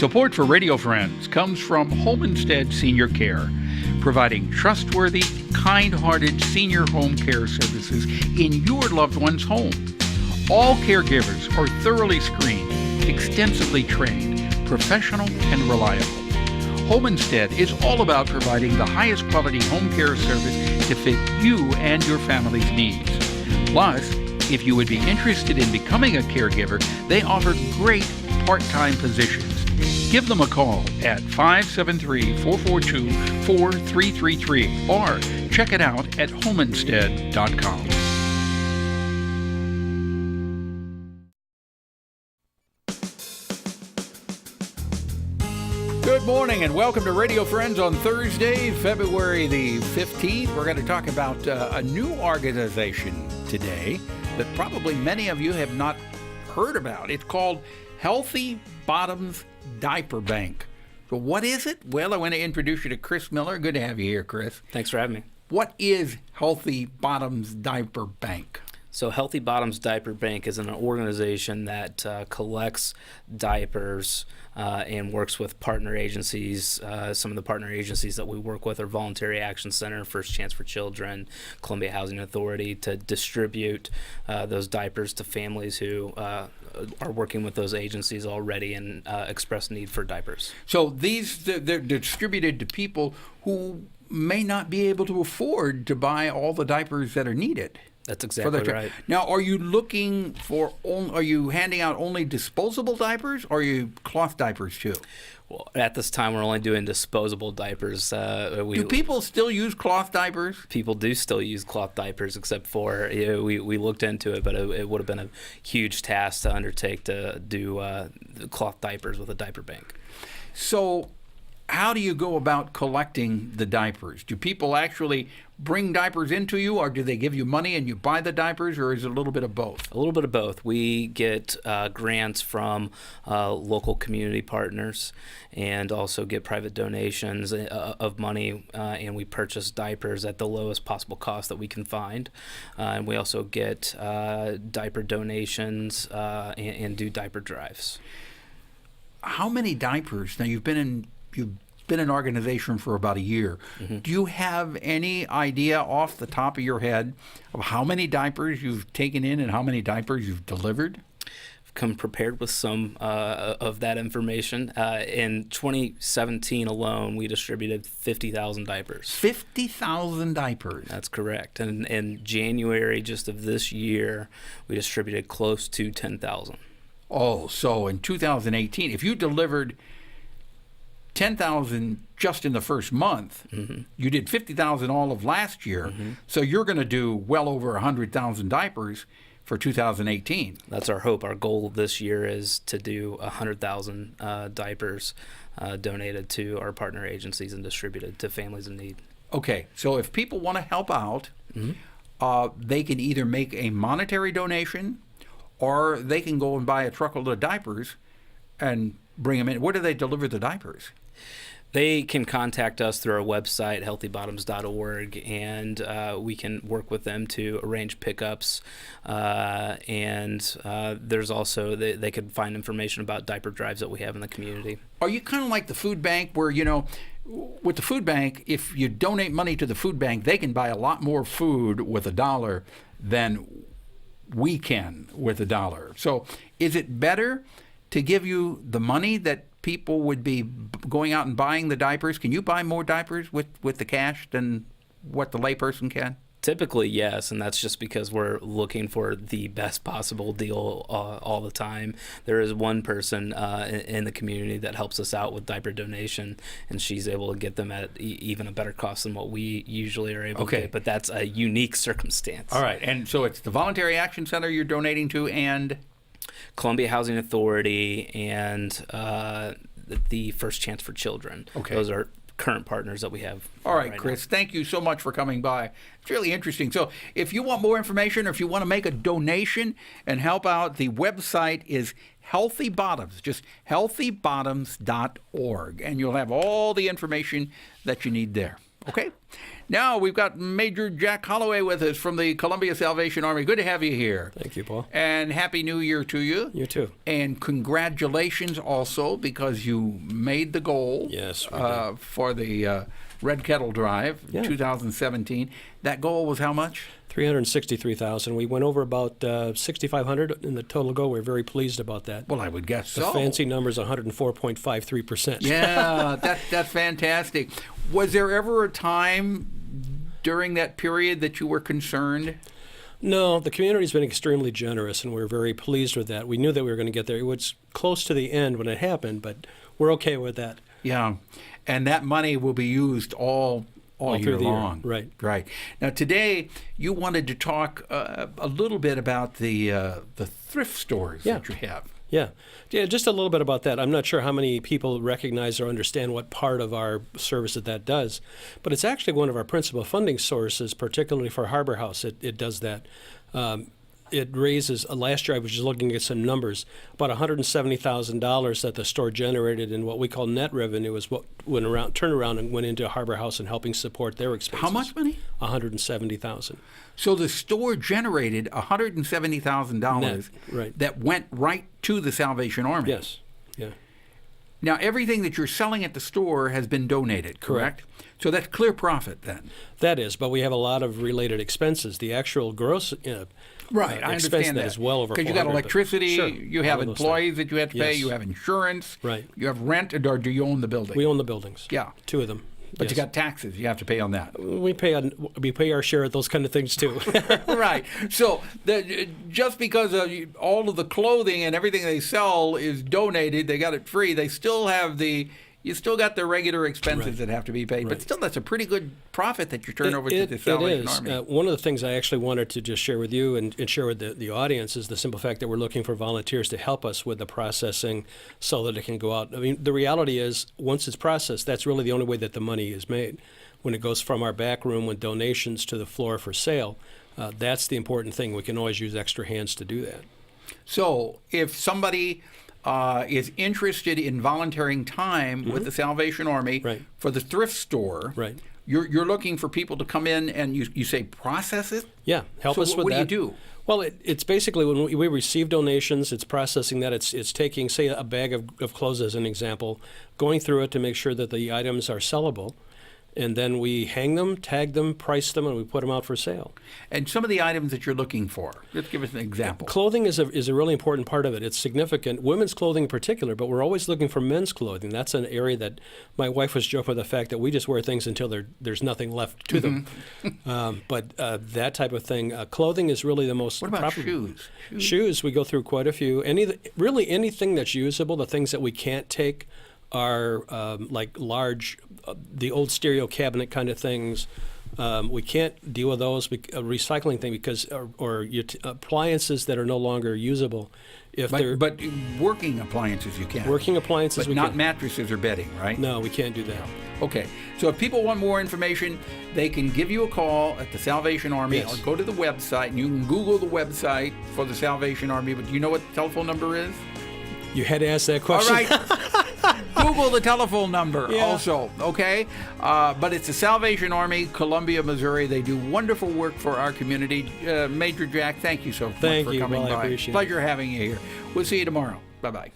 Support for Radio Friends comes from Homestead Senior Care, providing trustworthy, kind-hearted senior home care services in your loved one's home. All caregivers are thoroughly screened, extensively trained, professional, and reliable. Homestead is all about providing the highest quality home care service to fit you and your family's needs. Plus, if you would be interested in becoming a caregiver, they offer great part-time positions. Give them a call at 573-442-4333 or check it out at homestead.com. Good morning and welcome to Radio Friends on Thursday, February the 15th. We're going to talk about a new organization today that probably many of you have not heard about. It's called Healthy Bottoms Diaper Bank. So what is it? Well, I want to introduce you to Chris Miller. Good to have you here, Chris. Thanks for having me. What is Healthy Bottoms Diaper Bank? So Healthy Bottoms Diaper Bank is an organization that collects diapers and works with partner agencies. Some of the partner agencies that we work with are Voluntary Action Center, First Chance for Children, Columbia Housing Authority, to distribute those diapers to families who are working with those agencies already and express need for diapers. So they're distributed to people who may not be able to afford to buy all the diapers that are needed. That's exactly right. Now, are you looking for? Are you handing out only disposable diapers, or are you cloth diapers too? Well, at this time, we're only doing disposable diapers. Do people still use cloth diapers? People do still use cloth diapers, except for we looked into it, but it would have been a huge task to undertake to do cloth diapers with a diaper bank. So, how do you go about collecting the diapers? Do people actually bring diapers into you, or do they give you money and you buy the diapers, or is it a little bit of both? A little bit of both. We get grants from local community partners and also get private donations of money, and we purchase diapers at the lowest possible cost that we can find. And we also get diaper donations and do diaper drives. How many diapers? Now, you've been an organization for about a year. Mm-hmm. Do you have any idea off the top of your head of how many diapers you've taken in and how many diapers you've delivered? I've come prepared with some of that information. In 2017 alone, we distributed 50,000 diapers. 50,000 diapers? That's correct. And in January just of this year, we distributed close to 10,000. Oh, so in 2018, if you delivered 10,000 just in the first month, mm-hmm. you did 50,000 all of last year, mm-hmm. so you're going to do well over 100,000 diapers for 2018. That's our hope. Our goal this year is to do 100,000 diapers donated to our partner agencies and distributed to families in need. Okay, so if people want to help out, mm-hmm. They can either make a monetary donation or they can go and buy a truckload of diapers and bring them in. Where do they deliver the diapers? They can contact us through our website, healthybottoms.org, and we can work with them to arrange pickups. And there's also, they can find information about diaper drives that we have in the community. Are you kind of like the food bank where, with the food bank, if you donate money to the food bank, they can buy a lot more food with $1 than we can with $1. So is it better to give you the money that people would be going out and buying the diapers? Can you buy more diapers with the cash than what the layperson can? Typically, yes, and that's just because we're looking for the best possible deal all the time. There is one person in the community that helps us out with diaper donation, and she's able to get them at even a better cost than what we usually are able to get, but that's a unique circumstance. All right, and so it's the Voluntary Action Center you're donating to and? Columbia Housing Authority and the First Chance for Children. Okay. Those are current partners that we have. All right, Chris, thank you so much for coming by. It's really interesting. So if you want more information or if you want to make a donation and help out, the website is Healthy Bottoms, just healthybottoms.org, and you'll have all the information that you need there. Okay. Now we've got Major Jack Holloway with us from the Columbia Salvation Army. Good to have you here. Thank you, Paul. And Happy New Year to you. You too. And congratulations also because you made the goal. Yes, we for the Red Kettle Drive 2017. That goal was how much? 363,000. We went over about 6,500 in the total goal. We're very pleased about that. Well, I would guess The so. fancy number is 104.53%. Yeah, that's fantastic. Was there ever a time during that period that you were concerned? No, the community's been extremely generous, and we're very pleased with that. We knew that we were going to get there. It was close to the end when it happened, but we're okay with that. Yeah, and that money will be used all year through the long. year. Right. Now, today you wanted to talk a little bit about the thrift stores that you have. Yeah, just a little bit about that. I'm not sure how many people recognize or understand what part of our service that does, but it's actually one of our principal funding sources, particularly for Harbor House. It does that. It raises, last year I was just looking at some numbers, about $170,000 that the store generated in what we call net revenue is what turned around and went into Harbor House and helping support their expenses. How much money? $170,000. So the store generated $170,000 that went right to the Salvation Army. Yes, yeah. Now, everything that you're selling at the store has been donated, correct? So that's clear profit then. That is, but we have a lot of related expenses. The actual gross I expense understand that is well over 400. Because you got electricity, Sure, you have employees that you have to pay, you have insurance, you have rent, or do you own the building? We own the buildings. Yeah. 2 of them. But you got taxes you have to pay on that. We pay our share of those kind of things too. Right. So just because all of the clothing and everything they sell is donated, they got it free. They still have you still got the regular expenses that have to be paid. But still, that's a pretty good profit that you turn over to the Salvation Army. One of the things I actually wanted to just share with you and share with the audience is the simple fact that we're looking for volunteers to help us with the processing so that it can go out. I mean, the reality is, once it's processed, that's really the only way that the money is made. When it goes from our back room with donations to the floor for sale, that's the important thing. We can always use extra hands to do that. So if somebody is interested in volunteering time with the Salvation Army for the thrift store, you're looking for people to come in and you say process it? Yeah, help us with that. What do you do? Well, it's basically when we receive donations, it's processing that. It's taking, say, a bag of clothes as an example, going through it to make sure that the items are sellable. And then we hang them, tag them, price them, and we put them out for sale. And some of the items that you're looking for, let's give us an example. Clothing is a really important part of it. It's significant. Women's clothing in particular, but we're always looking for men's clothing. That's an area that my wife was joking with the fact that we just wear things until there's nothing left to them. But that type of thing. Clothing is really the most. What about shoes? Shoes, we go through quite a few. Really anything that's usable, the things that we can't take are like large, the old stereo cabinet kind of things. We can't deal with those, recycling thing, because or appliances that are no longer usable. But working appliances you can. Working appliances, but not mattresses or bedding, right? No, we can't do that. Okay, so if people want more information, they can give you a call at the Salvation Army or go to the website, and you can Google the website for the Salvation Army. But do you know what the telephone number is? You had to ask that question. All right. Google the telephone number also, okay? But it's the Salvation Army, Columbia, Missouri. They do wonderful work for our community. Major Jack, thank you so much for coming by. I appreciate it. Pleasure having you here. We'll see you tomorrow. Bye-bye.